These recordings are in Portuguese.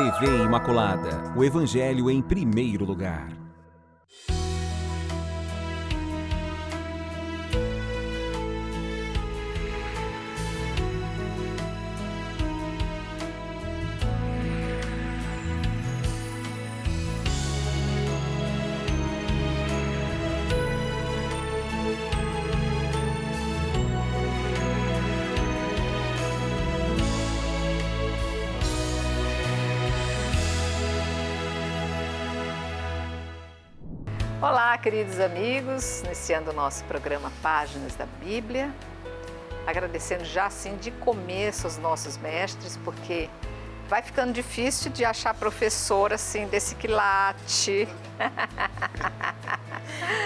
TV Imaculada, o Evangelho em primeiro lugar. Olá, queridos amigos, iniciando o nosso programa Páginas da Bíblia, agradecendo já assim de começo aos nossos mestres, porque vai ficando difícil de achar professor assim desse quilate.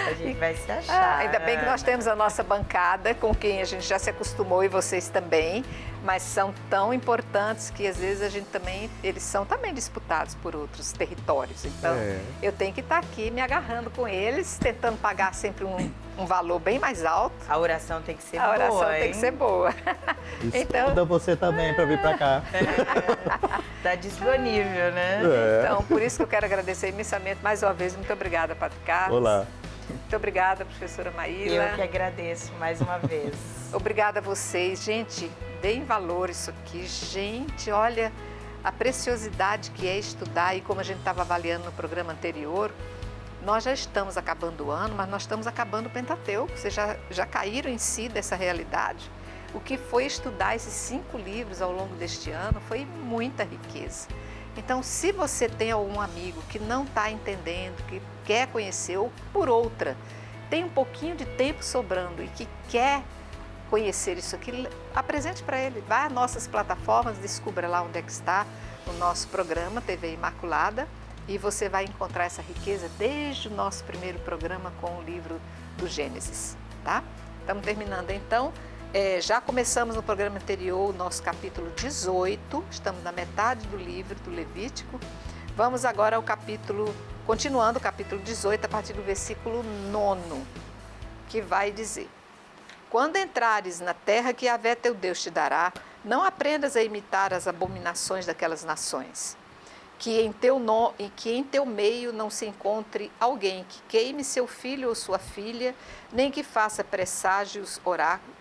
A gente vai se achar. Ainda bem que nós temos a nossa bancada, com quem a gente já se acostumou e vocês também, mas são tão importantes que às vezes a gente também, eles são também disputados por outros territórios. Então, eu tenho que estar aqui me agarrando com eles, tentando pagar sempre um valor bem mais alto. A oração tem que ser boa, A oração hein? tem que ser boa. Então você também para vir para cá. Está disponível, né? Então, por isso que eu quero agradecer imensamente mais uma vez. Muito obrigada, Padre Carlos. Olá. Muito obrigada, professora Maíla. Eu que agradeço mais uma vez. Obrigada a vocês. Gente, deem valor isso aqui. Gente, olha a preciosidade que é estudar, e como a gente estava avaliando no programa anterior, nós já estamos acabando o ano, mas nós estamos acabando o Pentateuco. Vocês já caíram em si dessa realidade? O que foi estudar esses 5 livros ao longo deste ano foi muita riqueza. Então, se você tem algum amigo que não está entendendo, que quer conhecer, ou por outra, tem um pouquinho de tempo sobrando e que quer conhecer isso aqui, apresente para ele. Vá às nossas plataformas, descubra lá onde é que está o nosso programa TV Imaculada, e você vai encontrar essa riqueza desde o nosso primeiro programa com o livro do Gênesis, tá? Estamos terminando então. Já começamos no programa anterior o nosso capítulo 18, estamos na metade do livro do Levítico. Vamos agora ao continuando o capítulo 18, a partir do versículo 9, que vai dizer: Quando entrares na terra que Yahvé teu Deus te dará, não aprendas a imitar as abominações daquelas nações. Que em teu meio não se encontre alguém que queime seu filho ou sua filha, nem que faça presságios,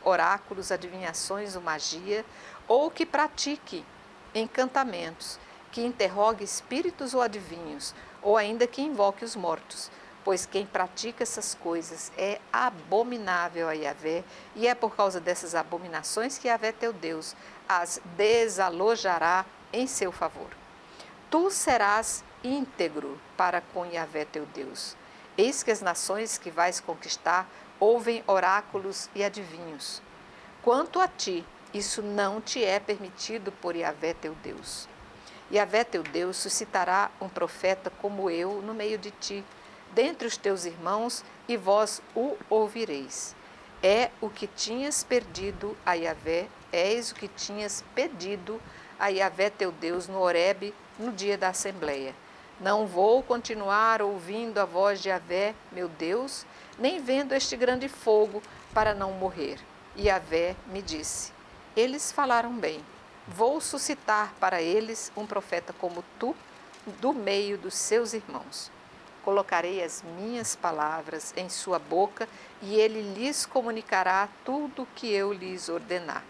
oráculos, adivinhações ou magia, ou que pratique encantamentos, que interrogue espíritos ou adivinhos, ou ainda que invoque os mortos. Pois quem pratica essas coisas é abominável a Yahvé, e é por causa dessas abominações que Yahvé teu Deus as desalojará em seu favor. Tu serás íntegro para com Yahvé teu Deus. Eis que as nações que vais conquistar ouvem oráculos e adivinhos. Quanto a ti, isso não te é permitido por Yahvé teu Deus. Yahvé teu Deus suscitará um profeta como eu no meio de ti, dentre os teus irmãos, e vós o ouvireis. É o que tinhas perdido a Yahvé, és o que tinhas pedido a Yahvé teu Deus no Horebe, no dia da Assembleia. Não vou continuar ouvindo a voz de Yahvé, meu Deus, nem vendo este grande fogo para não morrer. E Yahvé me disse: eles falaram bem. Vou suscitar para eles um profeta como tu, do meio dos seus irmãos. Colocarei as minhas palavras em sua boca, e ele lhes comunicará tudo o que eu lhes ordenar.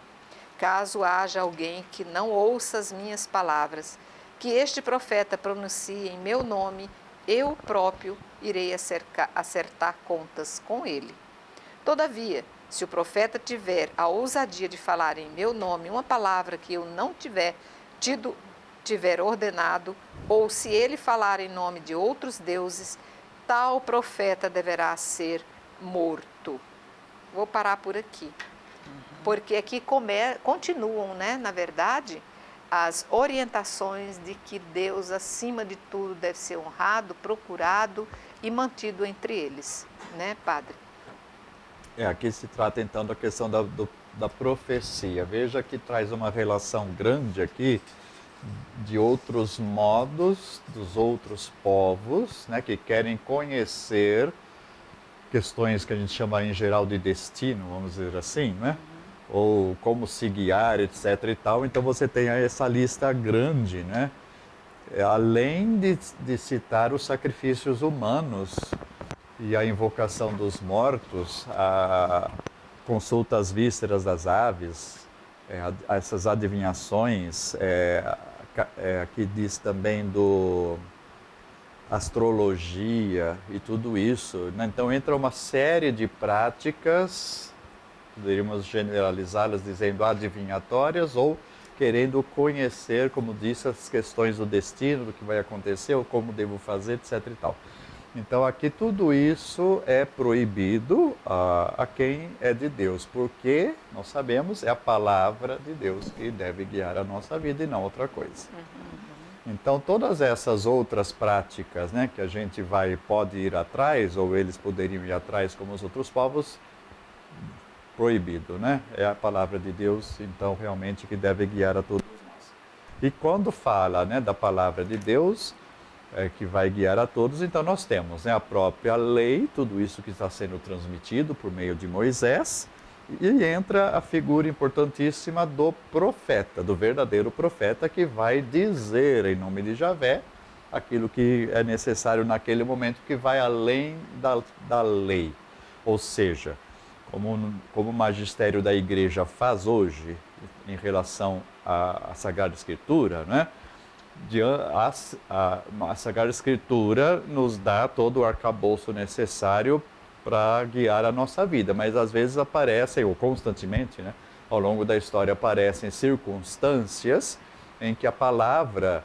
Caso haja alguém que não ouça as minhas palavras, que este profeta pronuncie em meu nome, eu próprio irei acertar contas com ele. Todavia, se o profeta tiver a ousadia de falar em meu nome uma palavra que eu não tiver ordenado, ou se ele falar em nome de outros deuses, tal profeta deverá ser morto. Vou parar por aqui, porque aqui continuam, né, na verdade, as orientações de que Deus, acima de tudo, deve ser honrado, procurado e mantido entre eles, né, Padre? Aqui se trata então da questão da profecia. Veja que traz uma relação grande aqui de outros modos, dos outros povos, né, que querem conhecer questões que a gente chama em geral de destino, vamos dizer assim, né? Ou como se guiar, etc. e tal. Então você tem aí essa lista grande, né? além de citar os sacrifícios humanos e a invocação dos mortos, a consulta às vísceras das aves, essas adivinhações, aqui diz também do astrologia e tudo isso, né? Então entra uma série de práticas, poderíamos generalizá-las dizendo adivinhatórias ou querendo conhecer, como disse, as questões do destino, do que vai acontecer, ou como devo fazer, etc. e tal. Então aqui tudo isso é proibido a quem é de Deus, porque nós sabemos é a palavra de Deus que deve guiar a nossa vida e não outra coisa. Então todas essas outras práticas, né, que a gente pode ir atrás, ou eles poderiam ir atrás como os outros povos, proibido, né? É a palavra de Deus, então realmente que deve guiar a todos nós. E quando fala, né, da palavra de Deus, que vai guiar a todos, então nós temos, né, a própria lei, tudo isso que está sendo transmitido por meio de Moisés, e entra a figura importantíssima do profeta, do verdadeiro profeta, que vai dizer em nome de Javé aquilo que é necessário naquele momento, que vai além da lei. Ou seja, como o magistério da igreja faz hoje em relação à Sagrada Escritura, né? A Sagrada Escritura nos dá todo o arcabouço necessário para guiar a nossa vida, mas às vezes aparecem, ou constantemente, né, ao longo da história aparecem circunstâncias em que a palavra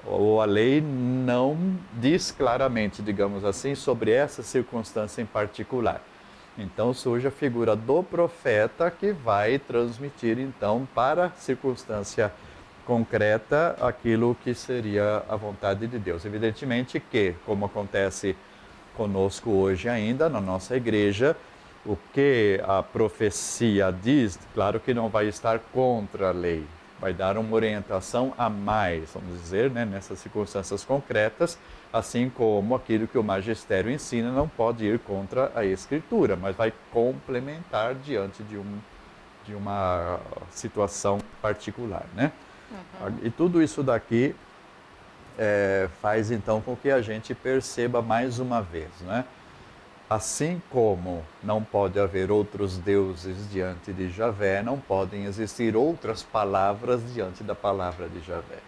ou a lei não diz claramente, digamos assim, sobre essa circunstância em particular. Então surge a figura do profeta que vai transmitir então para a circunstância concreta aquilo que seria a vontade de Deus. Evidentemente que, como acontece conosco hoje ainda na nossa igreja, o que a profecia diz, claro que não vai estar contra a lei, vai dar uma orientação a mais, vamos dizer, né, nessas circunstâncias concretas, assim como aquilo que o magistério ensina não pode ir contra a Escritura, mas vai complementar diante de uma situação particular, né? E tudo isso daqui faz então com que a gente perceba mais uma vez, né? Assim como não pode haver outros deuses diante de Javé, não podem existir outras palavras diante da palavra de Javé.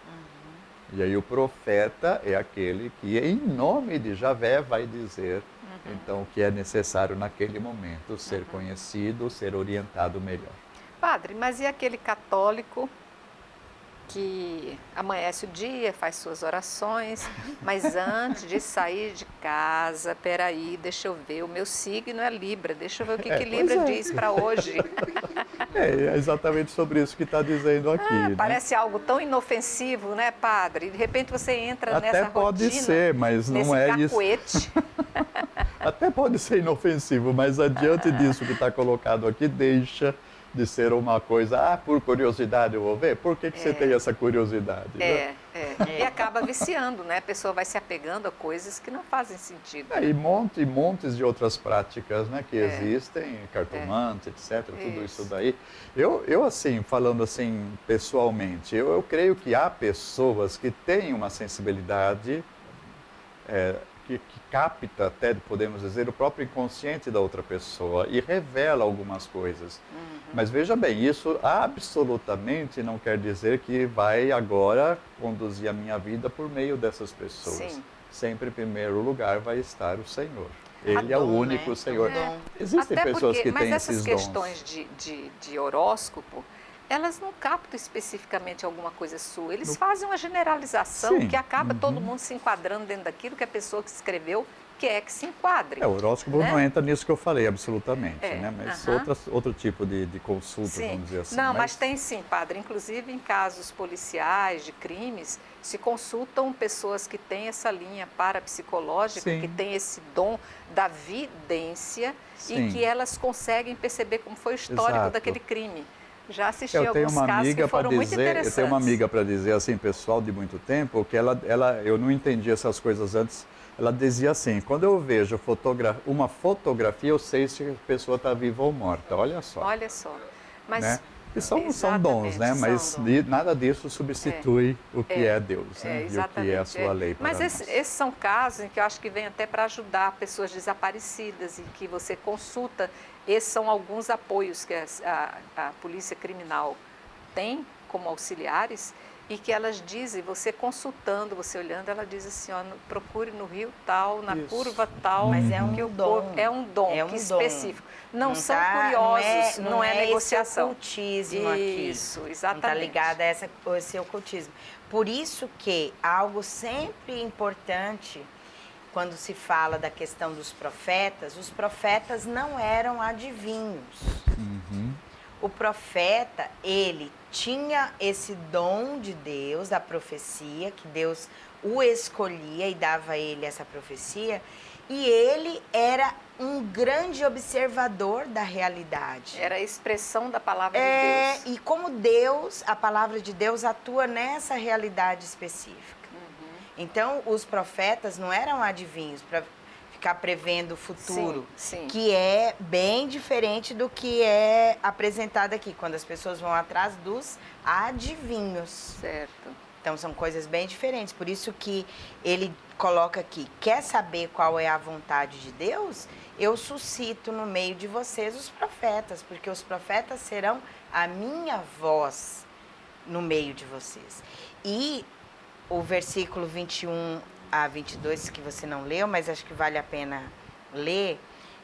E aí o profeta é aquele que em nome de Javé vai dizer então o que é necessário naquele momento ser conhecido, ser orientado melhor. Padre, mas e aquele católico que amanhece o dia, faz suas orações, mas antes de sair de casa, peraí, deixa eu ver, o meu signo é Libra, deixa eu ver o que Libra diz para hoje. É exatamente sobre isso que está dizendo aqui. Né? Parece algo tão inofensivo, né, padre? De repente você entra Até nessa pode rotina, ser, mas não é cacuete. isso. Até pode ser inofensivo, mas adiante disso que está colocado aqui, deixa de ser uma coisa, por curiosidade eu vou ver. Por que você tem essa curiosidade? Né? E acaba viciando, né? A pessoa vai se apegando a coisas que não fazem sentido. E montes de outras práticas, né, que existem, cartomante, etc., tudo isso daí. Eu assim, falando assim pessoalmente, eu creio que há pessoas que têm uma sensibilidade que capta até, podemos dizer, o próprio inconsciente da outra pessoa e revela algumas coisas. Mas veja bem, isso absolutamente não quer dizer que vai agora conduzir a minha vida por meio dessas pessoas. Sim. Sempre em primeiro lugar vai estar o Senhor. Ele é o único, né? Senhor. Até Existem pessoas que têm esses dons. Mas essas questões de horóscopo, elas não captam especificamente alguma coisa sua. Eles fazem uma generalização que acaba todo mundo se enquadrando dentro daquilo que a pessoa que escreveu quer que se enquadre. O horóscopo não entra nisso que eu falei, absolutamente, né? Mas outro tipo de consulta, vamos dizer assim. Não, mas tem sim, padre. Inclusive em casos policiais, de crimes, se consultam pessoas que têm essa linha parapsicológica, que têm esse dom da vidência e que elas conseguem perceber como foi o histórico daquele crime. Já assisti alguns casos que foram muito interessantes. Eu tenho uma amiga para dizer assim, pessoal de muito tempo, que eu não entendi essas coisas antes. Ela dizia assim, quando eu vejo uma fotografia, eu sei se a pessoa está viva ou morta. Olha só. Olha só. Mas, né? E são dons, né? Mas nada disso substitui o que é Deus, né? E o que é a sua lei para Mas nós. esses são casos em que eu acho que vem até para ajudar pessoas desaparecidas, em que você consulta. Esses são alguns apoios que a Polícia Criminal tem como auxiliares e que elas dizem, você consultando, você olhando, ela diz assim, ó, procure no rio tal, na curva tal. Mas é que um o dom. corpo é um dom específico. Não são curiosos, não é negociação. Esse ocultismo aqui. Isso, exatamente. Não está ligado a esse ocultismo. Por isso que algo sempre importante, quando se fala da questão dos profetas, os profetas não eram adivinhos. O profeta, ele tinha esse dom de Deus, da profecia, que Deus o escolhia e dava a ele essa profecia, e ele era um grande observador da realidade. Era a expressão da palavra de Deus. E como Deus, a palavra de Deus atua nessa realidade específica. Então, os profetas não eram adivinhos para ficar prevendo o futuro, sim. que é bem diferente do que é apresentado aqui, quando as pessoas vão atrás dos adivinhos. Certo. Então, são coisas bem diferentes. Por isso que ele coloca aqui, quer saber qual é a vontade de Deus? Eu suscito no meio de vocês os profetas, porque os profetas serão a minha voz no meio de vocês. E o versículo 21 a 22, que você não leu, mas acho que vale a pena ler,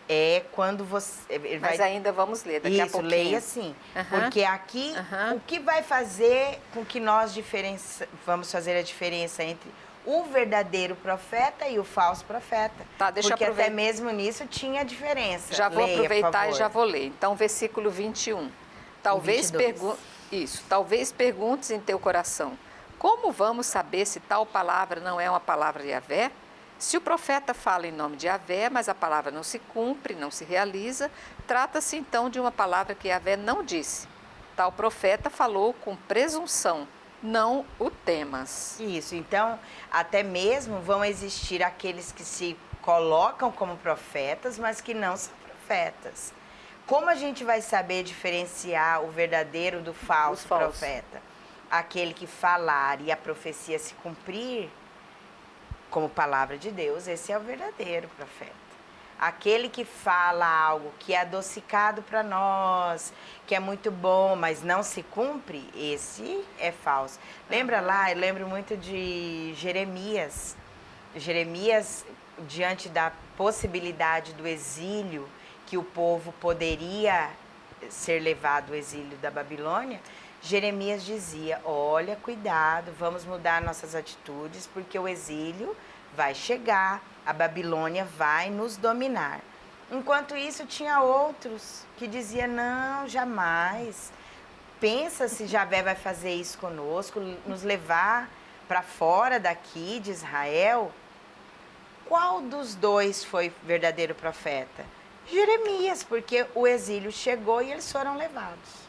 é quando você... Mas ainda vamos ler daqui a pouquinho. Isso, leia sim. Porque aqui, o que vai fazer com que nós vamos fazer a diferença entre o verdadeiro profeta e o falso profeta? Tá, deixa eu porque aproveitar. até mesmo nisso tinha diferença. Já vou Leia, aproveitar e já favor. vou ler. Então, versículo 21. Talvez perguntes em teu coração, como vamos saber se tal palavra não é uma palavra de Yahvé? Se o profeta fala em nome de Yahvé, mas a palavra não se cumpre, não se realiza, trata-se então de uma palavra que Yahvé não disse. Tal profeta falou com presunção, não o temas. Isso, então, até mesmo vão existir aqueles que se colocam como profetas, mas que não são profetas. Como a gente vai saber diferenciar o verdadeiro do falso profeta? Aquele que falar e a profecia se cumprir como palavra de Deus, esse é o verdadeiro profeta. Aquele que fala algo que é adocicado para nós, que é muito bom, mas não se cumpre, esse é falso. Lembra lá, eu lembro muito de Jeremias. Jeremias, diante da possibilidade do exílio, que o povo poderia ser levado ao exílio da Babilônia, Jeremias dizia, olha, cuidado, vamos mudar nossas atitudes, porque o exílio vai chegar, a Babilônia vai nos dominar. Enquanto isso, tinha outros que diziam, não, jamais. Pensa se Yahvé vai fazer isso conosco, nos levar para fora daqui de Israel. Qual dos dois foi verdadeiro profeta? Jeremias, porque o exílio chegou e eles foram levados.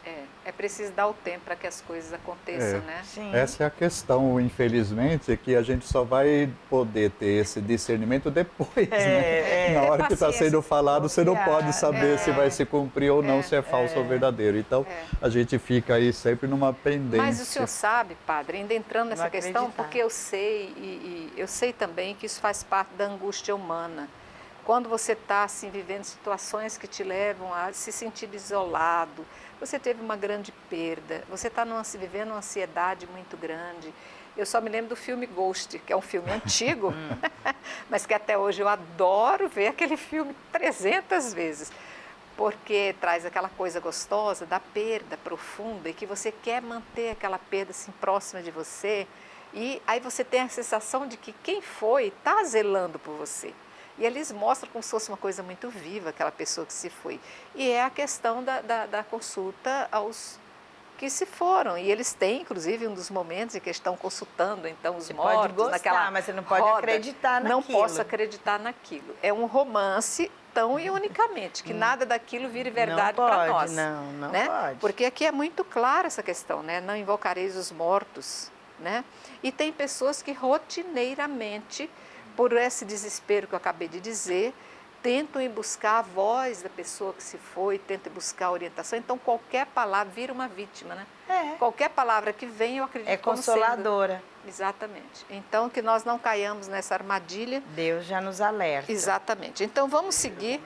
É preciso dar o tempo para que as coisas aconteçam, né? Sim. Essa é a questão, infelizmente, que a gente só vai poder ter esse discernimento depois, né? Na hora que está sendo falado, você não pode saber se vai se cumprir ou não, se é falso ou verdadeiro. Então, a gente fica aí sempre numa pendência. Mas o senhor sabe, padre, ainda entrando nessa questão, porque eu sei, e eu sei também que isso faz parte da angústia humana. Quando você está assim, vivendo situações que te levam a se sentir isolado, você teve uma grande perda, você está vivendo uma ansiedade muito grande. Eu só me lembro do filme Ghost, que é um filme antigo, mas que até hoje eu adoro ver aquele filme 300 vezes, porque traz aquela coisa gostosa da perda profunda e que você quer manter aquela perda assim, próxima de você. E aí você tem a sensação de que quem foi está zelando por você. E eles mostram como se fosse uma coisa muito viva, aquela pessoa que se foi. E é a questão da consulta aos que se foram. E eles têm, inclusive, um dos momentos em que estão consultando, então, os mortos. Pode gostar, naquela mas você não pode acreditar naquilo. Não posso acreditar naquilo. É um romance tão e unicamente, que nada daquilo vire verdade para nós. Não né? pode. Porque aqui é muito clara essa questão, né? Não invocareis os mortos, né? E tem pessoas que rotineiramente, por esse desespero que eu acabei de dizer, tentam ir buscar a voz da pessoa que se foi, tentam ir buscar a orientação. Então, qualquer palavra vira uma vítima, né? Qualquer palavra que vem, eu acredito É como consoladora. sendo. Exatamente. Então, que nós não caiamos nessa armadilha. Deus já nos alerta. Exatamente. Então, vamos seguir.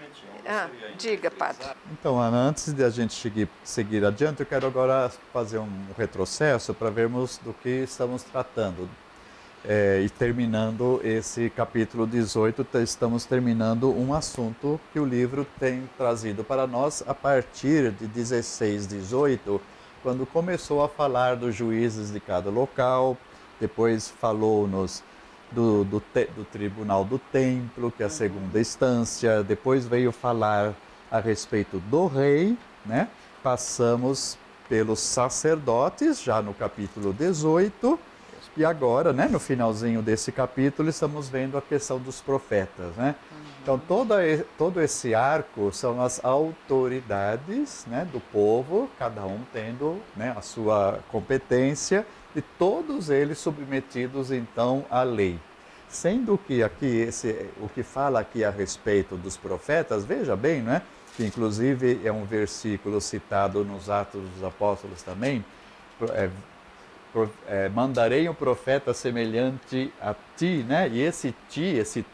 Diga, padre. Então, Ana, antes de a gente seguir adiante, eu quero agora fazer um retrocesso para vermos do que estamos tratando. E terminando esse capítulo 18, estamos terminando um assunto que o livro tem trazido para nós a partir de 16, 18, quando começou a falar dos juízes de cada local, depois falou-nos do Tribunal do Templo, que é a segunda instância, depois veio falar a respeito do rei, né? Passamos pelos sacerdotes, já no capítulo 18, e agora, né, no finalzinho desse capítulo, estamos vendo a questão dos profetas, né? Então, todo esse arco são as autoridades, né, do povo, cada um tendo, né, a sua competência, e todos eles submetidos, então, à lei. Sendo que aqui, o que fala aqui a respeito dos profetas, veja bem, né, que inclusive é um versículo citado nos Atos dos Apóstolos também, mandarei um profeta semelhante a ti, né? E esse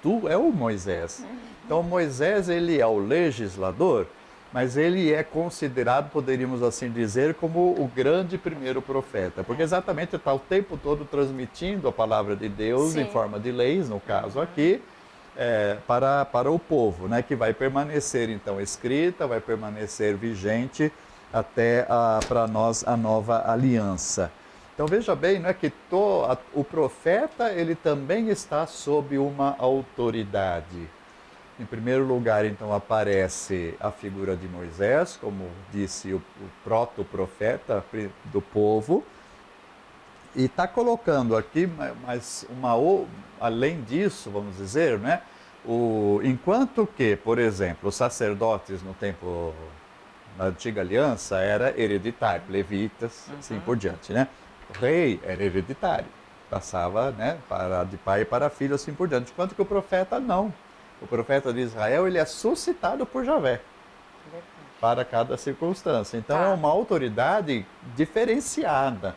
tu é o Moisés. Então Moisés, ele é o legislador, mas ele é considerado, poderíamos assim dizer, como o grande primeiro profeta, porque exatamente está o tempo todo transmitindo a palavra de Deus em forma de leis, no caso aqui, para o povo, né? Que vai permanecer então escrita, vai permanecer vigente até para nós a nova aliança. Então veja bem, não é que o profeta ele também está sob uma autoridade. Em primeiro lugar, então, aparece a figura de Moisés, como disse o proto-profeta do povo, e está colocando aqui, mas além disso, vamos dizer, né, enquanto que, por exemplo, os sacerdotes no tempo da Antiga Aliança era hereditário, levitas, assim por diante, né? O rei era hereditário, passava, né, de pai para filho, assim por diante, enquanto que o profeta não. O profeta de Israel, ele é suscitado por Javé para cada circunstância. Então é uma autoridade diferenciada.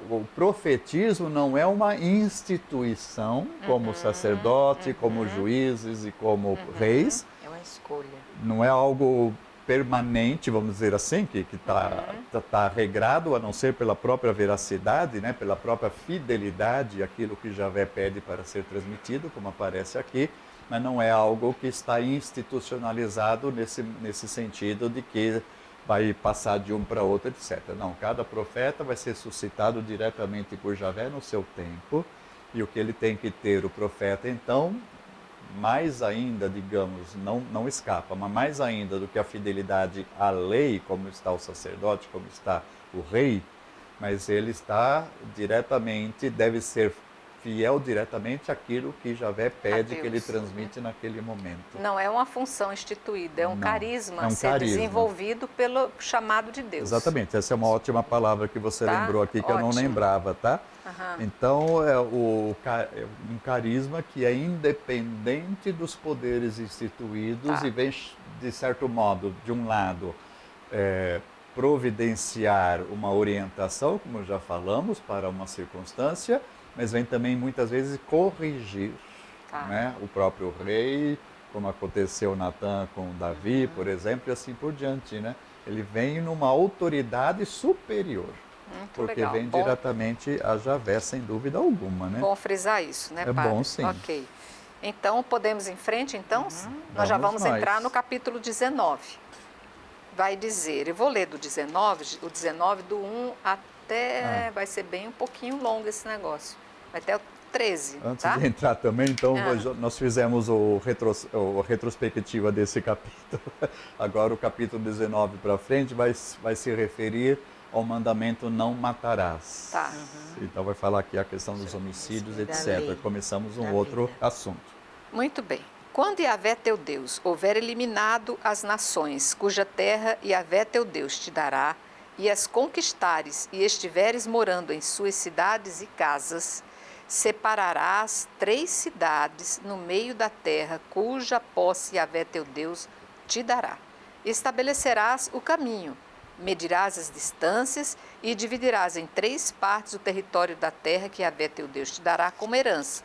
O profetismo não é uma instituição como sacerdote, como juízes e como reis. É uma escolha. Não é algo permanente, vamos dizer assim, que está regrado, a não ser pela própria veracidade, né, pela própria fidelidade àquilo que Javé pede para ser transmitido, como aparece aqui, mas não é algo que está institucionalizado nesse sentido de que vai passar de um para outro, etc. Não, cada profeta vai ser suscitado diretamente por Javé no seu tempo, e o que ele tem que ter, o profeta, então, mais ainda, digamos, não escapa, mas mais ainda do que a fidelidade à lei, como está o sacerdote, como está o rei, mas ele está diretamente, deve ser fiel diretamente àquilo que Javé pede que ele transmite naquele momento. Não é uma função instituída, é um carisma a ser desenvolvido pelo chamado de Deus. Exatamente, essa é uma ótima palavra que você lembrou aqui, que eu não lembrava, tá? Então, é um carisma que é independente dos poderes instituídos e vem, de certo modo, de um lado, providenciar uma orientação, como já falamos, para uma circunstância, mas vem também, muitas vezes, corrigir né, o próprio rei, como aconteceu Natã com Davi, por exemplo, e assim por diante, né? Ele vem numa autoridade superior. Porque legal. Vem diretamente a Javé, sem dúvida alguma, né? Bom frisar isso, né, padre? É bom, sim. Ok. Então, podemos ir em frente, então? Nós já vamos entrar no capítulo 19. Vai dizer, eu vou ler do 19, o 19 do 1 até... Vai ser bem um pouquinho longo esse negócio. Vai até o 13, Antes de entrar também, então, nós fizemos a retrospectiva desse capítulo. Agora, o capítulo 19 para frente vai se referir ao mandamento não matarás. Então vai falar aqui a questão dos homicídios, etc. Começamos um outro assunto. Muito bem. Quando Yahvé teu Deus houver eliminado as nações, cuja terra Yahvé teu Deus te dará, e as conquistares e estiveres morando em suas cidades e casas, separarás 3 cidades no meio da terra, cuja posse Yahvé teu Deus te dará. Estabelecerás o caminho, medirás as distâncias e dividirás em 3 partes o território da terra que Yahvé teu Deus te dará como herança.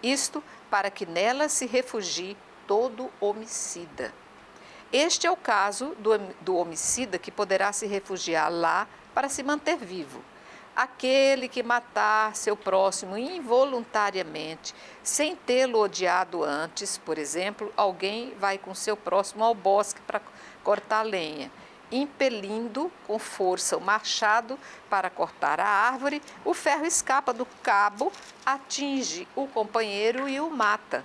Isto para que nela se refugie todo homicida. Este é o caso do homicida que poderá se refugiar lá para se manter vivo. Aquele que matar seu próximo involuntariamente, sem tê-lo odiado antes, por exemplo, alguém vai com seu próximo ao bosque para cortar lenha, impelindo com força o machado para cortar a árvore, o ferro escapa do cabo, atinge o companheiro e o mata.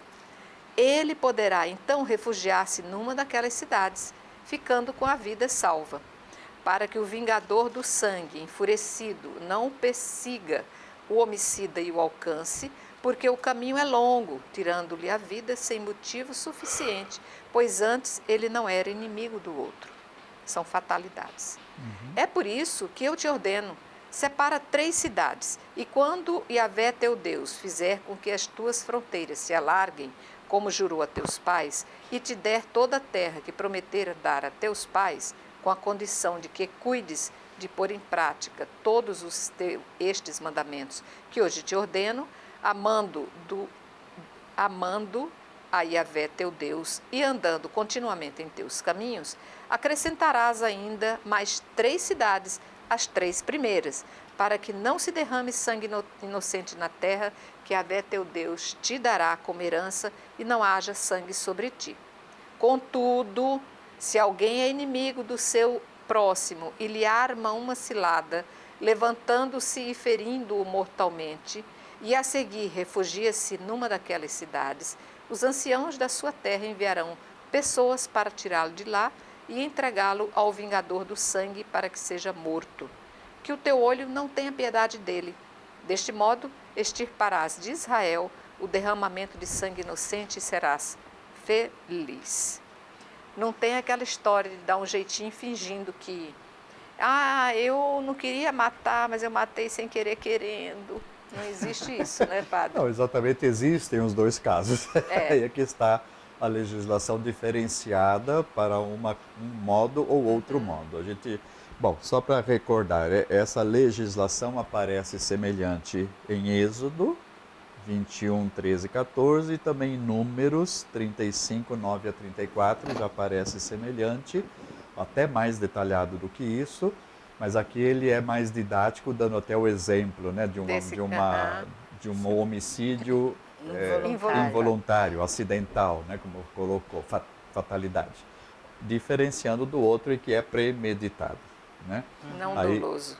Ele poderá então refugiar-se numa daquelas cidades, ficando com a vida salva. Para que o vingador do sangue, enfurecido, não persiga o homicida e o alcance, porque o caminho é longo, tirando-lhe a vida sem motivo suficiente, pois antes ele não era inimigo do outro. São fatalidades. É por isso que eu te ordeno, separa 3 cidades, e quando Yahvé teu Deus fizer com que as tuas fronteiras se alarguem, como jurou a teus pais, e te der toda a terra que prometera dar a teus pais, com a condição de que cuides de pôr em prática todos estes mandamentos que hoje te ordeno, amando a Yahvé teu Deus e andando continuamente em teus caminhos, acrescentarás ainda mais 3 cidades, as 3 primeiras, para que não se derrame sangue inocente na terra que Yahvé teu Deus te dará como herança e não haja sangue sobre ti. Contudo, se alguém é inimigo do seu próximo e lhe arma uma cilada, levantando-se e ferindo-o mortalmente, e a seguir refugia-se numa daquelas cidades, os anciãos da sua terra enviarão pessoas para tirá-lo de lá e entregá-lo ao vingador do sangue para que seja morto. Que o teu olho não tenha piedade dele. Deste modo, extirparás de Israel o derramamento de sangue inocente e serás feliz. Não tem aquela história de dar um jeitinho fingindo que eu não queria matar, mas eu matei sem querer querendo. Não existe isso, né, padre? Não, exatamente, existem os 2 casos. Aí é que está a legislação diferenciada para um modo ou outro modo. A gente, só para recordar, essa legislação aparece semelhante em Êxodo 21, 13 e 14, e também em Números 35, 9 a 34, já aparece semelhante, até mais detalhado do que isso, mas aqui ele é mais didático, dando até o exemplo, né, de um homicídio involuntário, acidental, né, como colocou, fatalidade, diferenciando do outro que é premeditado, né? Não doloso.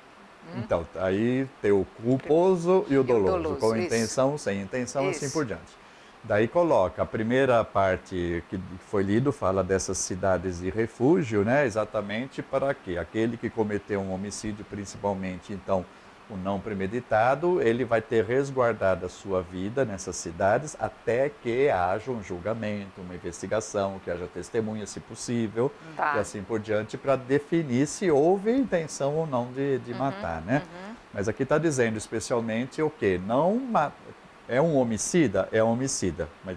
Então, aí tem o culposo e o doloso, com intenção, isso. sem intenção, assim por diante. Daí coloca, a primeira parte que foi lido fala dessas cidades de refúgio, né? Exatamente para quê? Aquele que cometeu um homicídio, principalmente, então, o não premeditado, ele vai ter resguardado a sua vida nessas cidades até que haja um julgamento, uma investigação, que haja testemunha, se possível, e assim por diante, para definir se houve intenção ou não de matar, né? Mas aqui está dizendo especialmente o quê? É um homicida? É um homicida, mas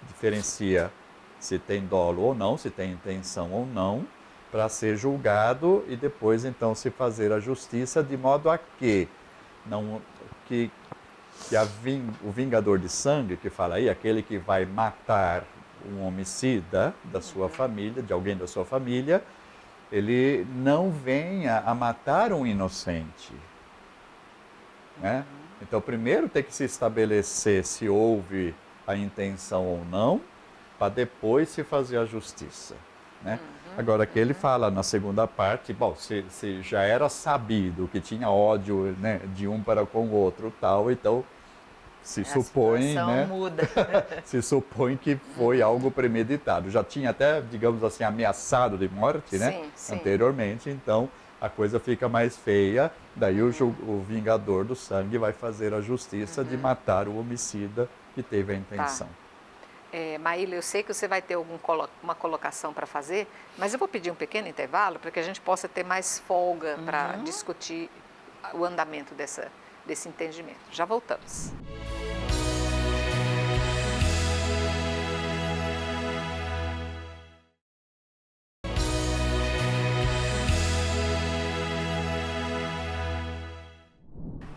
diferencia se tem dolo ou não, se tem intenção ou não, para ser julgado e depois então se fazer a justiça de modo a que o vingador de sangue, que fala aí, aquele que vai matar um homicida da sua família, de alguém da sua família, ele não venha a matar um inocente, né? Então, primeiro tem que se estabelecer se houve a intenção ou não, para depois se fazer a justiça, né? Agora, aqui ele fala na segunda parte, se já era sabido que tinha ódio, né, de um para com o outro, tal, então se supõe, né, muda. se supõe que foi algo premeditado. Já tinha até, digamos assim, ameaçado de morte, né, sim. anteriormente, então a coisa fica mais feia, daí o vingador do sangue vai fazer a justiça de matar o homicida que teve a intenção. Maíla, eu sei que você vai ter uma colocação para fazer, mas eu vou pedir um pequeno intervalo para que a gente possa ter mais folga para discutir o andamento desse entendimento. Já voltamos.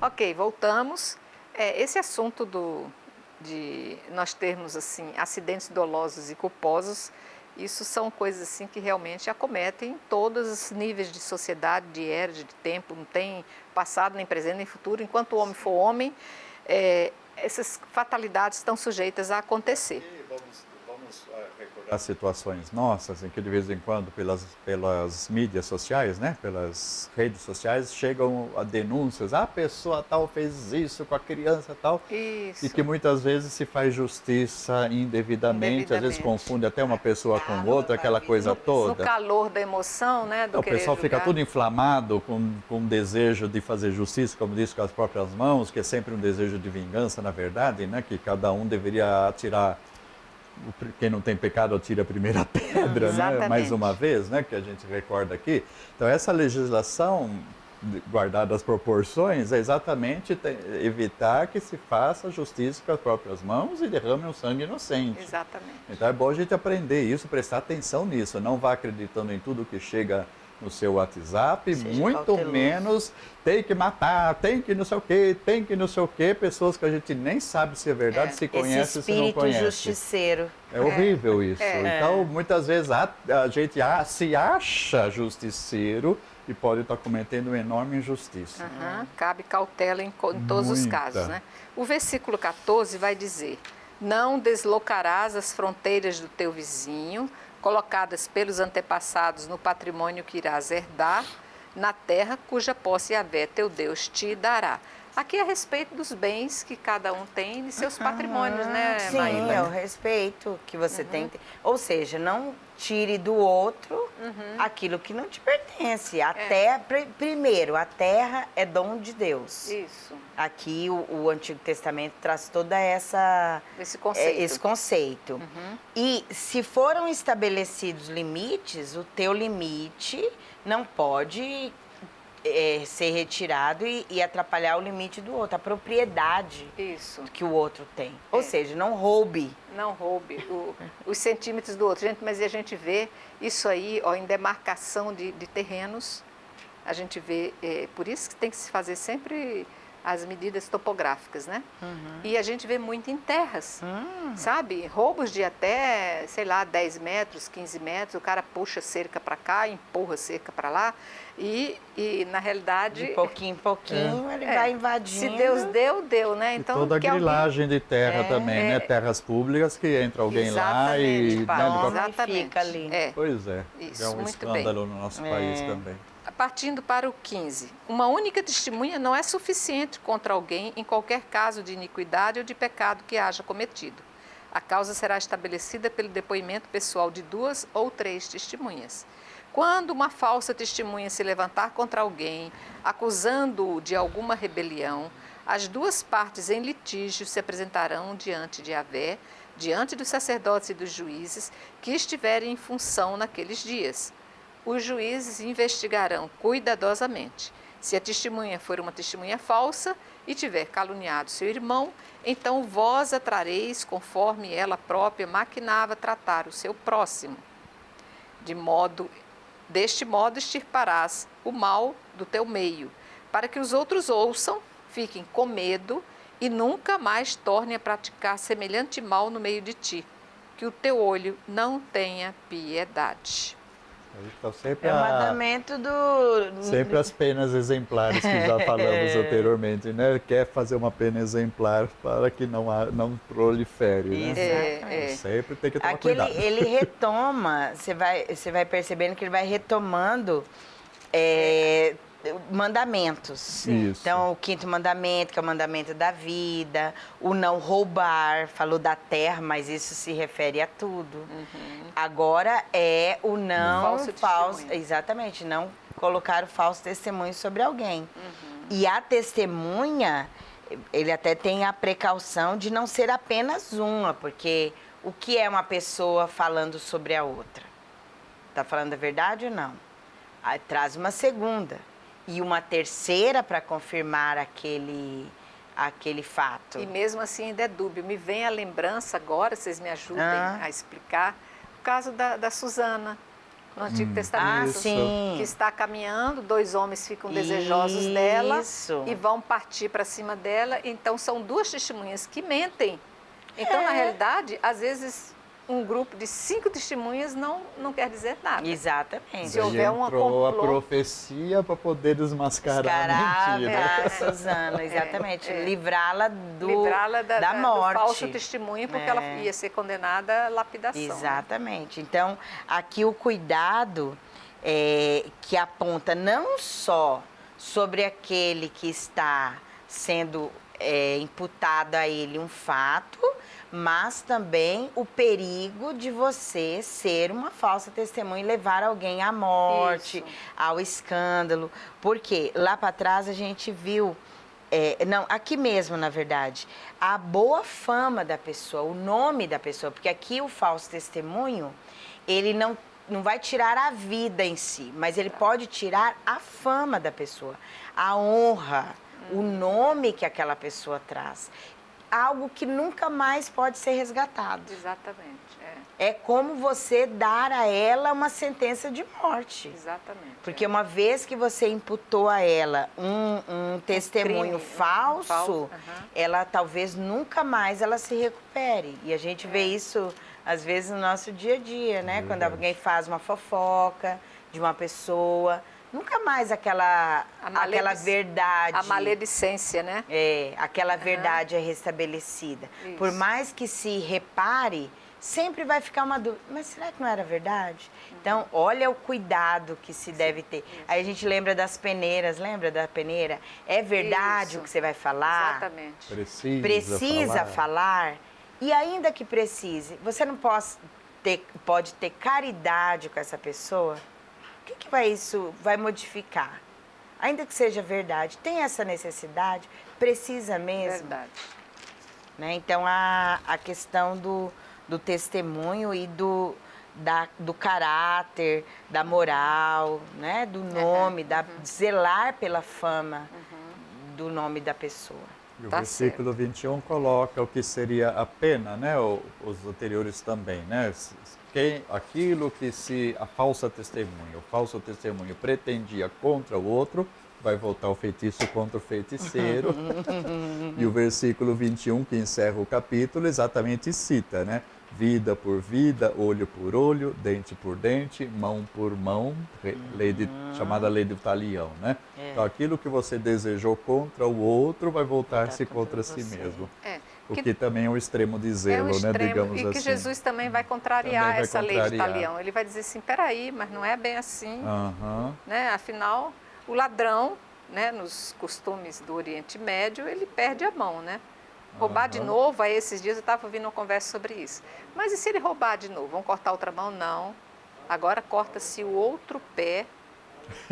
Ok, voltamos. Esse assunto de nós termos assim acidentes dolosos e culposos, isso são coisas assim que realmente acometem todos os níveis de sociedade, de era, de tempo, não tem passado, nem presente, nem futuro. Enquanto o homem for homem, essas fatalidades estão sujeitas a acontecer. Vamos recordar situações nossas em que de vez em quando pelas mídias sociais, né, pelas redes sociais, chegam a denúncias, a pessoa tal fez isso com a criança tal, Isso. e que muitas vezes se faz justiça indevidamente, às vezes confunde até uma pessoa com outra, aquela coisa toda. No calor da emoção, né, do O pessoal querer fica julgar. tudo inflamado com um desejo de fazer justiça, como disse, com as próprias mãos, que é sempre um desejo de vingança, na verdade, né, que cada um deveria atirar. Quem não tem pecado atira a primeira pedra, né? Mais uma vez, né? Que a gente recorda aqui. Então, essa legislação, guardada as proporções, é exatamente evitar que se faça justiça com as próprias mãos e derrame um sangue inocente. Exatamente. Então, é bom a gente aprender isso, prestar atenção nisso. Não vá acreditando em tudo que chega no seu WhatsApp, muito cauteloso. menos tem que matar, tem que não sei o quê, tem que não sei o quê, pessoas que a gente nem sabe se é verdade, se conhece, Esse se não espírito conhece. justiceiro. É horrível isso. Então, muitas vezes a gente se acha justiceiro e pode estar cometendo uma enorme injustiça. Cabe cautela em todos os Muita. casos, né? O versículo 14 vai dizer: não deslocarás as fronteiras do teu vizinho, colocadas pelos antepassados no patrimônio que irás herdar, na terra cuja posse Yahvé, teu Deus, te dará. Aqui é a respeito dos bens que cada um tem de seus patrimônios, né, Sim, Maíla? é o respeito que você tem. Ou seja, não tire do outro aquilo que não te pertence. Primeiro, a terra é dom de Deus. Isso, Aqui o Antigo Testamento traz toda esse conceito. esse conceito. E se foram estabelecidos limites, o teu limite não pode ser retirado e atrapalhar o limite do outro, a propriedade Isso. que o outro tem. Ou seja, não roube. Não roube os centímetros do outro. Gente, mas a gente vê isso aí em demarcação de terrenos. A gente vê, por isso que tem que se fazer sempre as medidas topográficas, né? E a gente vê muito em terras, sabe? Roubos de até, sei lá, 10 metros, 15 metros, o cara puxa cerca para cá, empurra cerca para lá e na realidade... De pouquinho em pouquinho ele vai invadindo. Se Deus deu, deu, né? Então, e toda a que alguém- grilagem de terra também, né? Terras públicas que entra alguém lá e... Exatamente, Paulo. né, Exatamente. Fica ali. Pois é, Isso, é um muito escândalo no nosso país também. Partindo para o 15. Uma única testemunha não é suficiente contra alguém em qualquer caso de iniquidade ou de pecado que haja cometido. A causa será estabelecida pelo depoimento pessoal de 2 ou 3 testemunhas. Quando uma falsa testemunha se levantar contra alguém, acusando-o de alguma rebelião, as duas partes em litígio se apresentarão diante de Yahvé, diante dos sacerdotes e dos juízes que estiverem em função naqueles dias. Os juízes investigarão cuidadosamente. Se a testemunha for uma testemunha falsa e tiver caluniado seu irmão, então vós a trareis conforme ela própria maquinava tratar o seu próximo. Deste modo extirparás o mal do teu meio, para que os outros ouçam, fiquem com medo e nunca mais tornem a praticar semelhante mal no meio de ti, que o teu olho não tenha piedade. Então, sempre, É o mandamento do... sempre as penas exemplares que já falamos anteriormente, né? Quer fazer uma pena exemplar para que não prolifere, né? Exatamente. Sempre tem que tomar Aqui cuidado. ele retoma, você vai percebendo que ele vai retomando mandamentos. Isso. Então, o 5º mandamento, que é o mandamento da vida, o não roubar, falou da terra, mas isso se refere a tudo. Agora é o não Falso testemunho. exatamente, não colocar o falso testemunho sobre alguém. E a testemunha, ele até tem a precaução de não ser apenas uma, porque o que é uma pessoa falando sobre a outra? Está falando a verdade ou não? Aí traz uma segunda e uma terceira para confirmar aquele fato. E mesmo assim ainda é dúbio. Me vem a lembrança agora, vocês me ajudem a explicar, o caso da Suzana, no Antigo Testamento. Ah, sim. Que está caminhando, 2 homens ficam desejosos dela Isso. e vão partir para cima dela. Então, são 2 testemunhas que mentem. Então, na realidade, às vezes, um grupo de 5 testemunhas não quer dizer nada. Exatamente. Se houver uma entrou a complô. profecia para poder desmascarar a mentira. A Suzana, exatamente. Livrá-la Livrá-la da morte. do falso testemunho, porque ela ia ser condenada à lapidação. Exatamente. Então, aqui o cuidado que aponta não só sobre aquele que está sendo imputado a ele um fato, mas também o perigo de você ser uma falsa testemunha e levar alguém à morte, Isso. ao escândalo. Porque lá para trás a gente viu, não, aqui mesmo, na verdade, a boa fama da pessoa, o nome da pessoa, porque aqui o falso testemunho, ele não vai tirar a vida em si, mas ele pode tirar a fama da pessoa, a honra, o nome que aquela pessoa traz. Algo que nunca mais pode ser resgatado. Exatamente. É como você dar a ela uma sentença de morte. Exatamente. Porque uma vez que você imputou a ela um testemunho crime, falso, ela talvez nunca mais ela se recupere. E a gente vê isso, às vezes, no nosso dia a dia, né? Quando alguém faz uma fofoca de uma pessoa, nunca mais aquela verdade... A maledicência, né? Aquela verdade é restabelecida. Isso. Por mais que se repare, sempre vai ficar uma dúvida. Mas será que não era verdade? Então, olha o cuidado que se deve ter. Aí a gente lembra das peneiras, lembra da peneira? É verdade o que você vai falar? Exatamente. Precisa falar. E ainda que precise, você não pode ter caridade com essa pessoa? O que isso vai modificar? Ainda que seja verdade, tem essa necessidade? Precisa mesmo? Verdade. Né? Então, a questão do testemunho e do caráter, da moral, né? Do nome, zelar pela fama do nome da pessoa. E o versículo 21 coloca o que seria a pena, né? Os anteriores também, né? Aquilo que a falso testemunho pretendia contra o outro, vai voltar o feitiço contra o feiticeiro. E o versículo 21, que encerra o capítulo, exatamente cita, né? Vida por vida, olho por olho, dente por dente, mão por mão, chamada lei do talião, né? Então, aquilo que você desejou contra o outro vai voltar-se contra si mesmo. O que também é um extremo de zelo, né? Digamos assim. E que Jesus também vai contrariar essa lei de talião. Ele vai dizer assim, peraí, mas não é bem assim. Né? Afinal, o ladrão, né, nos costumes do Oriente Médio, ele perde a mão, né? Roubar de novo, aí esses dias eu estava ouvindo uma conversa sobre isso. Mas e se ele roubar de novo? Vão cortar outra mão? Não. Agora corta-se o outro pé,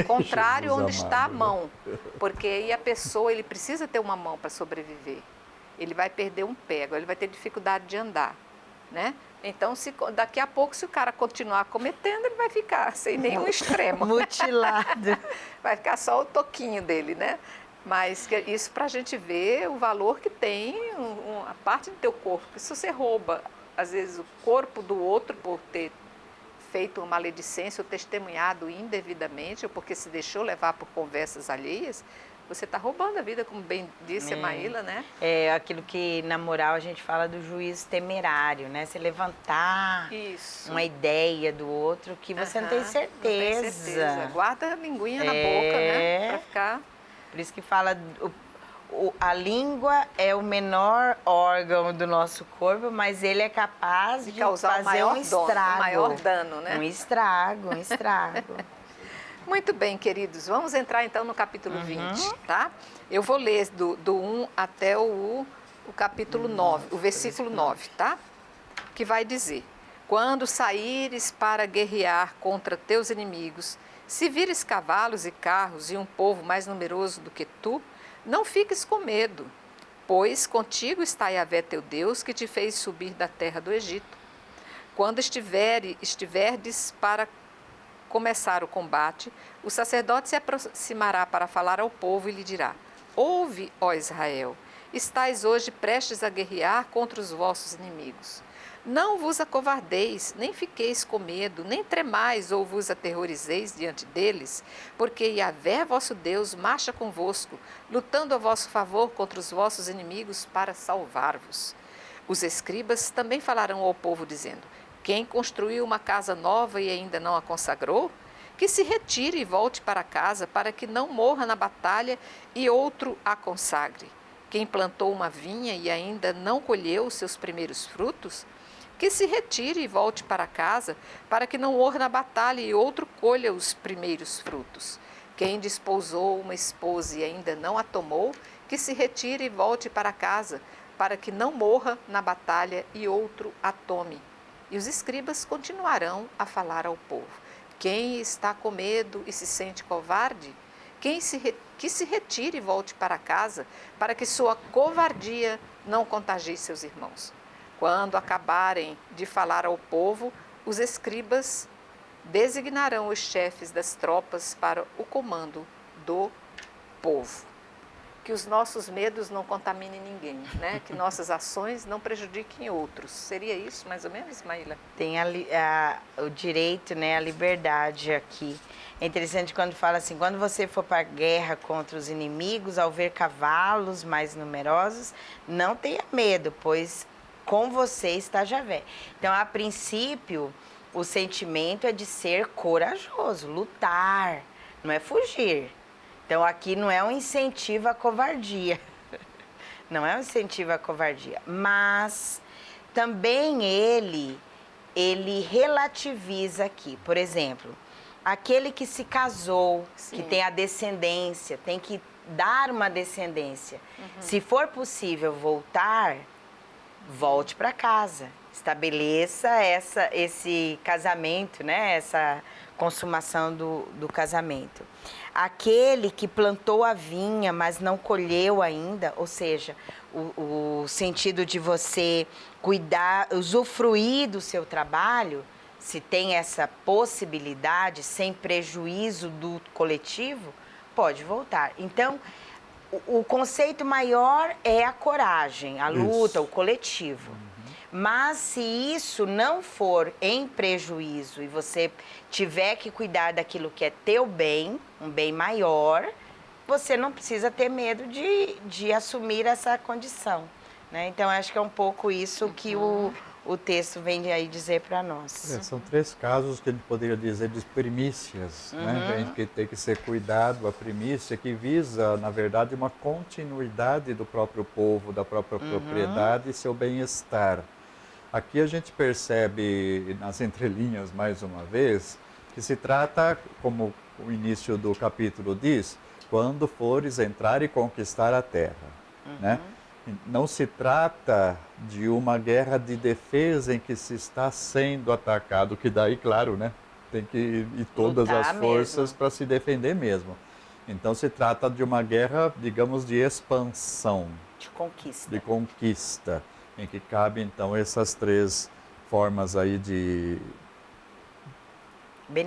contrário onde está a mão. Porque aí a pessoa, ele precisa ter uma mão para sobreviver. Ele vai perder um pé, agora ele vai ter dificuldade de andar, né? Então, daqui a pouco, se o cara continuar cometendo, ele vai ficar sem nenhum extremo. Mutilado. Vai ficar só o toquinho dele, né? Mas isso para a gente ver o valor que tem a parte do teu corpo. Porque se você rouba, às vezes, o corpo do outro por ter feito uma maledicência ou testemunhado indevidamente, ou porque se deixou levar por conversas alheias, você está roubando a vida, como bem disse a Maíla, né? É aquilo que, na moral, a gente fala do juízo temerário, né? Você levantar uma ideia do outro que você não tem certeza. Não tem certeza. Guarda a linguinha na boca, né? Para ficar... Por isso que fala, a língua é o menor órgão do nosso corpo, mas ele é capaz de causar fazer um estrago. O maior dano, né? Um estrago. Muito bem, queridos. Vamos entrar então no capítulo 20, tá? Eu vou ler do 1 até o capítulo 9, o versículo 9, tá? Que vai dizer: Quando saíres para guerrear contra teus inimigos, se vires cavalos e carros e um povo mais numeroso do que tu, não fiques com medo, pois contigo está Yahvé teu Deus, que te fez subir da terra do Egito. Quando estiverdes para começar o combate, o sacerdote se aproximará para falar ao povo e lhe dirá: Ouve, ó Israel, estais hoje prestes a guerrear contra os vossos inimigos. Não vos acovardeis, nem fiqueis com medo, nem tremais ou vos aterrorizeis diante deles, porque Yahvé vosso Deus marcha convosco, lutando a vosso favor contra os vossos inimigos para salvar-vos. Os escribas também falarão ao povo, dizendo: quem construiu uma casa nova e ainda não a consagrou? Que se retire e volte para casa, para que não morra na batalha e outro a consagre. Quem plantou uma vinha e ainda não colheu os seus primeiros frutos? Que se retire e volte para casa, para que não morra na batalha e outro colha os primeiros frutos. Quem desposou uma esposa e ainda não a tomou, que se retire e volte para casa, para que não morra na batalha e outro a tome. E os escribas continuarão a falar ao povo: quem está com medo e se sente covarde? Que se retire e volte para casa, para que sua covardia não contagie seus irmãos. Quando acabarem de falar ao povo, os escribas designarão os chefes das tropas para o comando do povo. Que os nossos medos não contaminem ninguém, né? Que nossas ações não prejudiquem outros. Seria isso, mais ou menos, Maíla? Tem o direito, né, a liberdade aqui. É interessante quando fala assim: quando você for para a guerra contra os inimigos, ao ver cavalos mais numerosos, não tenha medo, pois com você está Yahvé. Então, a princípio, o sentimento é de ser corajoso, lutar, não é fugir. Então, aqui não é um incentivo à covardia. Não é um incentivo à covardia. Mas também ele relativiza aqui. Por exemplo, aquele que se casou, sim, que tem a descendência, tem que dar uma descendência. Se for possível voltar, volte para casa. Estabeleça esse casamento, né? Essa consumação do casamento. Aquele que plantou a vinha, mas não colheu ainda, ou seja, o sentido de você cuidar, usufruir do seu trabalho, se tem essa possibilidade, sem prejuízo do coletivo, pode voltar. Então, o conceito maior é a coragem, a luta, o coletivo. Mas se isso não for em prejuízo e você tiver que cuidar daquilo que é teu bem, um bem maior, você não precisa ter medo de assumir essa condição, né? Então, acho que é um pouco isso que o texto vem aí dizer para nós. São 3 casos que a gente poderia dizer de primícias, né? A gente tem que ser cuidado, a primícia que visa, na verdade, uma continuidade do próprio povo, da própria propriedade e seu bem-estar. Aqui a gente percebe, nas entrelinhas, mais uma vez, que se trata, como o início do capítulo diz, quando fores entrar e conquistar a terra, né? Não se trata de uma guerra de defesa em que se está sendo atacado, que daí, claro, né, tem que ir todas lutar as forças para se defender mesmo. Então se trata de uma guerra, digamos, de expansão. De conquista, em que cabe então essas 3 formas aí de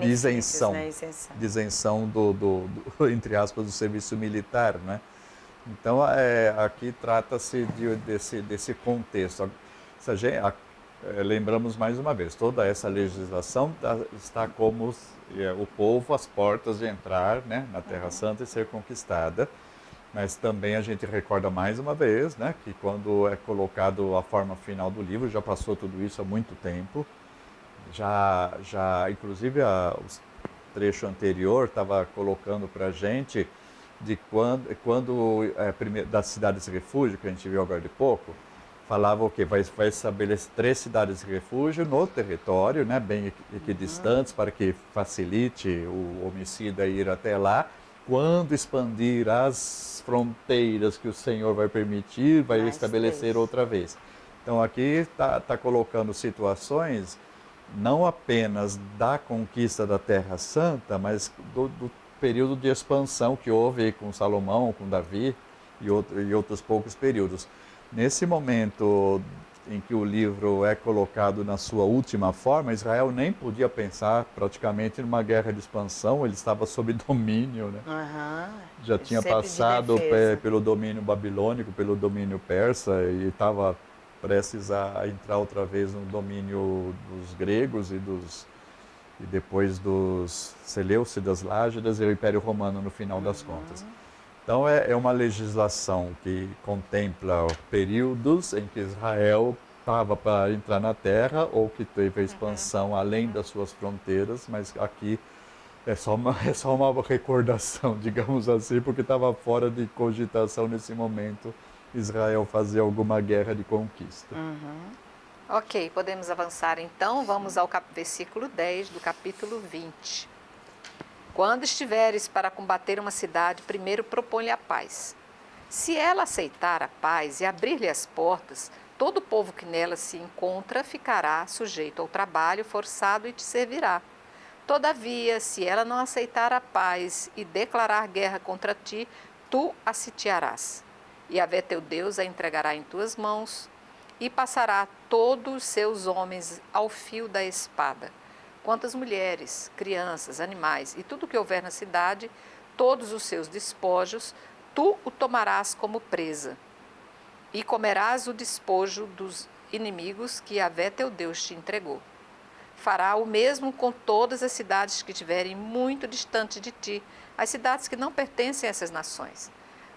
isenção, né? De isenção entre aspas, do serviço militar, né? Então, aqui trata-se desse contexto. Lembramos mais uma vez, toda essa legislação está como o povo às portas de entrar, né, na Terra Santa e ser conquistada. Mas também a gente recorda mais uma vez, né, que quando é colocado a forma final do livro, já passou tudo isso há muito tempo. Inclusive, o trecho anterior estava colocando para a gente de quando das cidades de refúgio, que a gente viu agora de pouco, falava o quê? Vai estabelecer 3 cidades de refúgio no território, né, bem equidistantes, para que facilite o homicida ir até lá. Quando expandir as fronteiras que o Senhor vai permitir, vai estabelecer outra vez. Então aqui está colocando situações não apenas da conquista da Terra Santa, mas do período de expansão que houve com Salomão, com Davi e outros poucos períodos. Nesse momento em que o livro é colocado na sua última forma, Israel nem podia pensar praticamente numa guerra de expansão, ele estava sob domínio, né? Já tinha passado pelo domínio babilônico, pelo domínio persa e estava prestes a entrar outra vez no domínio dos gregos e depois dos Seleucidas, Lágidas e o Império Romano no final das contas. Então é uma legislação que contempla períodos em que Israel estava para entrar na terra ou que teve a expansão além das suas fronteiras, mas aqui é só uma recordação, digamos assim, porque estava fora de cogitação nesse momento Israel fazer alguma guerra de conquista. Ok, podemos avançar então. Vamos ao versículo 10 do capítulo 20. Quando estiveres para combater uma cidade, primeiro propõe-lhe a paz. Se ela aceitar a paz e abrir-lhe as portas, todo o povo que nela se encontra ficará sujeito ao trabalho forçado e te servirá. Todavia, se ela não aceitar a paz e declarar guerra contra ti, tu a sitiarás. E Yahvé teu Deus a entregará em tuas mãos e passará todos os seus homens ao fio da espada. Quantas mulheres, crianças, animais e tudo que houver na cidade, todos os seus despojos, tu o tomarás como presa. E comerás o despojo dos inimigos que Yahvé teu Deus te entregou. Fará o mesmo com todas as cidades que estiverem muito distante de ti, as cidades que não pertencem a essas nações.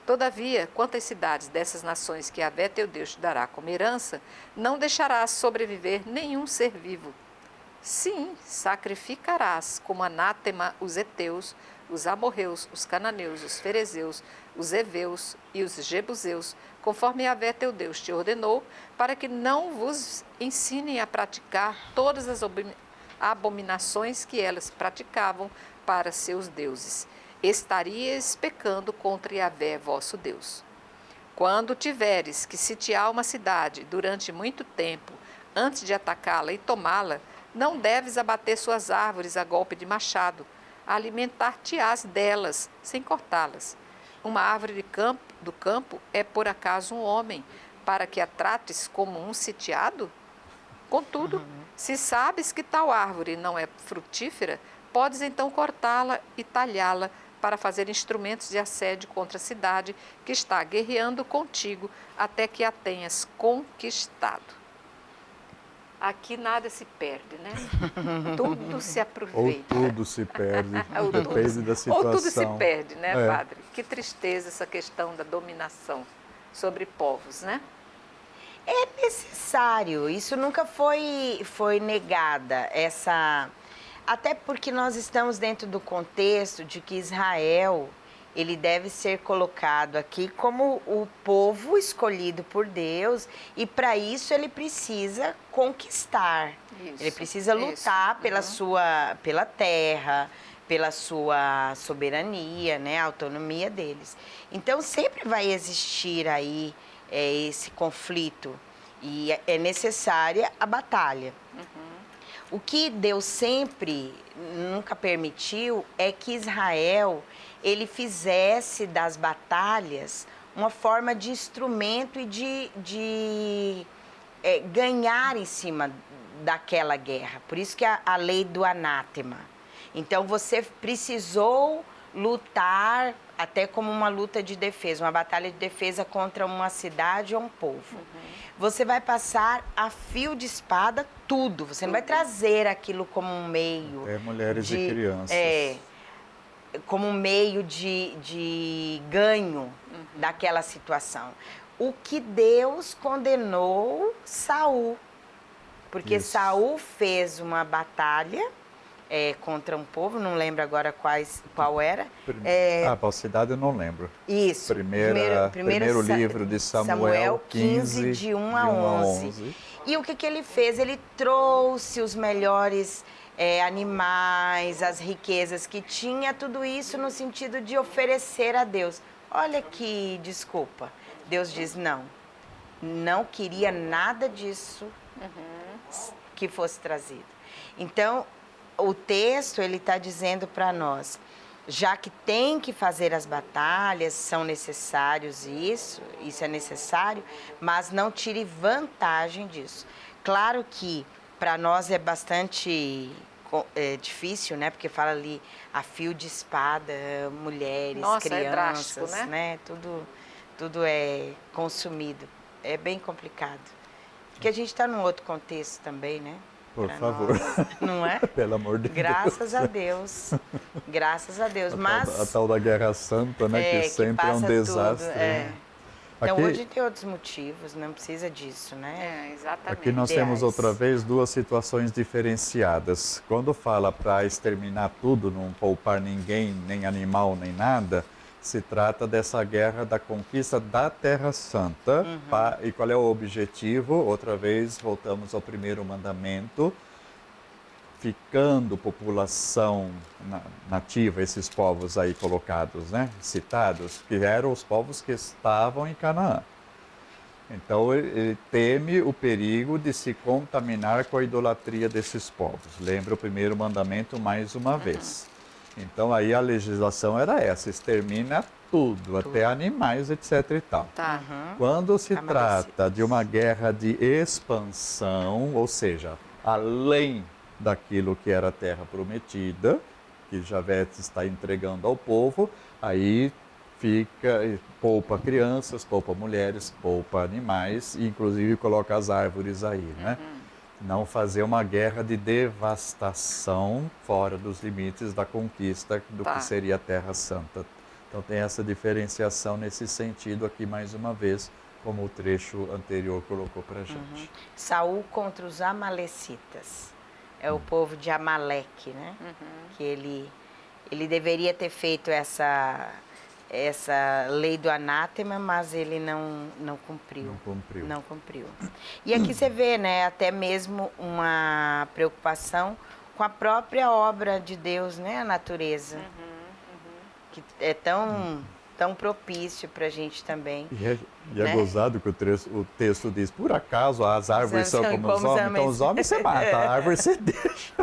Todavia, quantas cidades dessas nações que Yahvé teu Deus te dará como herança, não deixarás sobreviver nenhum ser vivo. Sim, sacrificarás como anátema os heteus, os amorreus, os cananeus, os ferezeus, os heveus e os jebuseus, conforme Yahvé teu Deus te ordenou, para que não vos ensinem a praticar todas as abominações que elas praticavam para seus deuses. Estaríeis pecando contra Yahvé vosso Deus. Quando tiveres que sitiar uma cidade durante muito tempo, antes de atacá-la e tomá-la, não deves abater suas árvores a golpe de machado, alimentar-te-ás delas, sem cortá-las. Uma árvore do campo é por acaso um homem, para que a trates como um sitiado? Contudo, se sabes que tal árvore não é frutífera, podes então cortá-la e talhá-la para fazer instrumentos de assédio contra a cidade que está guerreando contigo até que a tenhas conquistado. Aqui nada se perde, né? Tudo se aproveita. Ou tudo se perde, depende da situação. Ou tudo se perde, né, padre? Que tristeza essa questão da dominação sobre povos, né? É necessário, isso nunca foi negada, até porque nós estamos dentro do contexto de que Israel, ele deve ser colocado aqui como o povo escolhido por Deus e para isso ele precisa conquistar. Isso, ele precisa lutar pela terra, pela sua soberania, né, a autonomia deles. Então sempre vai existir aí esse conflito e é necessária a batalha. O que Deus sempre nunca permitiu é que Israel ele fizesse das batalhas uma forma de instrumento e de ganhar em cima daquela guerra. Por isso que a lei do anátema. Então você precisou lutar até como uma luta de defesa, uma batalha de defesa contra uma cidade ou um povo. Você vai passar a fio de espada tudo. Você não vai trazer aquilo como um meio. Mulheres e crianças. Como um meio de ganho daquela situação. O que Deus condenou Saul. Porque Saul fez uma batalha contra um povo, não lembro agora qual era. Qual cidade eu não lembro. Isso. Primeiro livro de Samuel 15, de 1 a 11. E o que ele fez? Ele trouxe os melhores animais, as riquezas que tinha, tudo isso no sentido de oferecer a Deus. Olha que desculpa. Deus diz não queria nada disso que fosse trazido. Então, o texto ele está dizendo para nós, já que tem que fazer as batalhas, são necessários isso é necessário, mas não tire vantagem disso. Claro que para nós é bastante difícil, né? Porque fala ali a fio de espada, mulheres, crianças, né? Tudo é consumido. É bem complicado. Porque a gente está num outro contexto também, né? Por Pra favor. nós, não é? Pelo amor de Graças a Deus. Graças a Deus. Deus. Mas A tal da Guerra Santa, né? Que sempre é um passa desastre. tudo, né? Então Aqui- hoje tem outros motivos, não precisa disso, né? Exatamente. Aqui nós Ideais. temos outra vez duas situações diferenciadas. Quando fala para exterminar tudo, não poupar ninguém, nem animal, nem nada, se trata dessa guerra da conquista da Terra Santa. E qual é o objetivo? Outra vez, voltamos ao primeiro mandamento, ficando população nativa, esses povos aí colocados, né, citados, que eram os povos que estavam em Canaã. Então ele teme o perigo de se contaminar com a idolatria desses povos. Lembra o primeiro mandamento mais uma vez. Então aí a legislação era essa, extermina tudo, até animais, etc. e tal. Tá. Quando se Amadecidos. trata de uma guerra de expansão, ou seja, além daquilo que era a terra prometida, que Javé está entregando ao povo, aí poupa crianças, poupa mulheres, poupa animais, e inclusive coloca as árvores aí, né? Não fazer uma guerra de devastação fora dos limites da conquista do Tá. que seria a Terra Santa. Então tem essa diferenciação nesse sentido aqui mais uma vez, como o trecho anterior colocou para a gente. Saul contra os amalecitas. É o povo de Amaleque, né? Que ele deveria ter feito essa lei do anátema, mas ele não cumpriu. Não cumpriu. Não cumpriu. E aqui você vê, né, até mesmo uma preocupação com a própria obra de Deus, né, a natureza. Que é tão propício para a gente também. E é né? gozado que o texto diz, por acaso as árvores são como os homens, então os homens você mata, a árvore você deixa.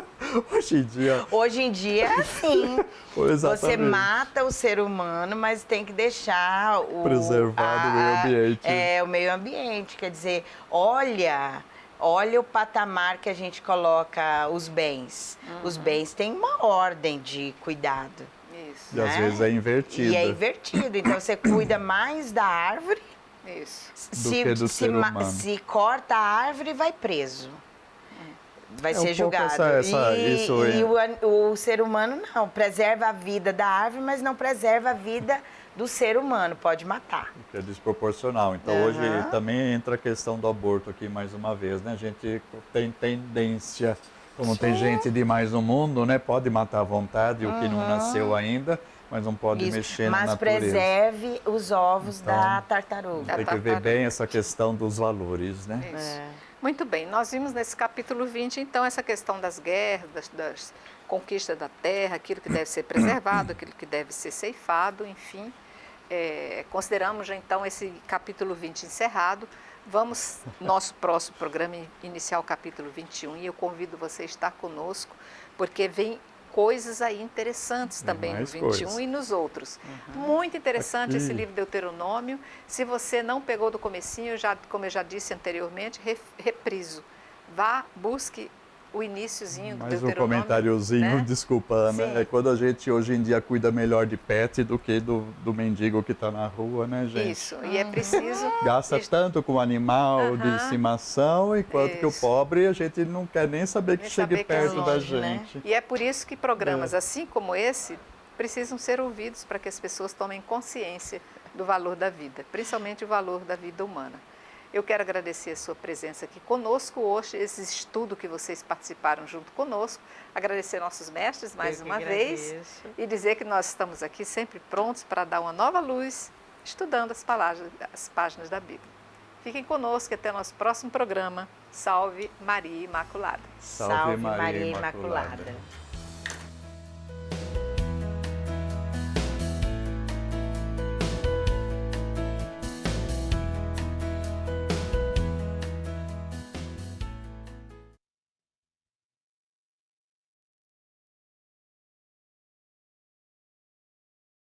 Hoje em dia é assim. Você Exatamente. mata o ser humano, mas tem que deixar Preservado o meio ambiente. O meio ambiente. Quer dizer, olha o patamar que a gente coloca os bens. Os bens têm uma ordem de cuidado. Isso. E às vezes é invertido. E é invertido. Então você cuida mais da árvore. Isso. Do que do ser humano. Se corta a árvore, vai preso. Vai É um ser pouco julgado. O ser humano não. Preserva a vida da árvore, mas não preserva a vida do ser humano. Pode matar. Que é desproporcional. Então hoje também entra a questão do aborto aqui mais uma vez, né? A gente tem tendência, como tem gente demais no mundo, né? Pode matar à vontade o que não nasceu ainda, mas não pode mexer na Mas natureza. preserve os ovos Então, da tartaruga. Tem que ver bem essa questão dos valores, né? Isso. Muito bem, nós vimos nesse capítulo 20, então, essa questão das guerras, das conquistas da terra, aquilo que deve ser preservado, aquilo que deve ser ceifado, enfim. Consideramos já, então, esse capítulo 20 encerrado. Vamos, nosso próximo programa, iniciar o capítulo 21, e eu convido você a estar conosco, porque vem coisas aí interessantes também no mais 21 coisas. e nos outros. Muito interessante esse livro Deuteronômio. Se você não pegou do comecinho, como eu já disse anteriormente, repriso. Vá, busque o iniciozinho do Mais um Deuteronômio. comentáriozinho, né? desculpa, Ana. Sim. É quando a gente hoje em dia cuida melhor de pet do que do mendigo que está na rua, né, gente? Isso, e é preciso... Gasta tanto com animal de estimação, enquanto que o Isso. pobre a gente não quer nem saber que Nem chegue saber que é perto da longe, né? gente. E é por isso que programas assim como esse precisam ser ouvidos para que as pessoas tomem consciência do valor da vida, principalmente o valor da vida humana. Eu quero agradecer a sua presença aqui conosco hoje, esse estudo que vocês participaram junto conosco, agradecer nossos mestres mais Eu que uma vez agradeço. e dizer que nós estamos aqui sempre prontos para dar uma nova luz, estudando as páginas da Bíblia. Fiquem conosco e até o nosso próximo programa. Salve Maria Imaculada. Salve Maria Imaculada.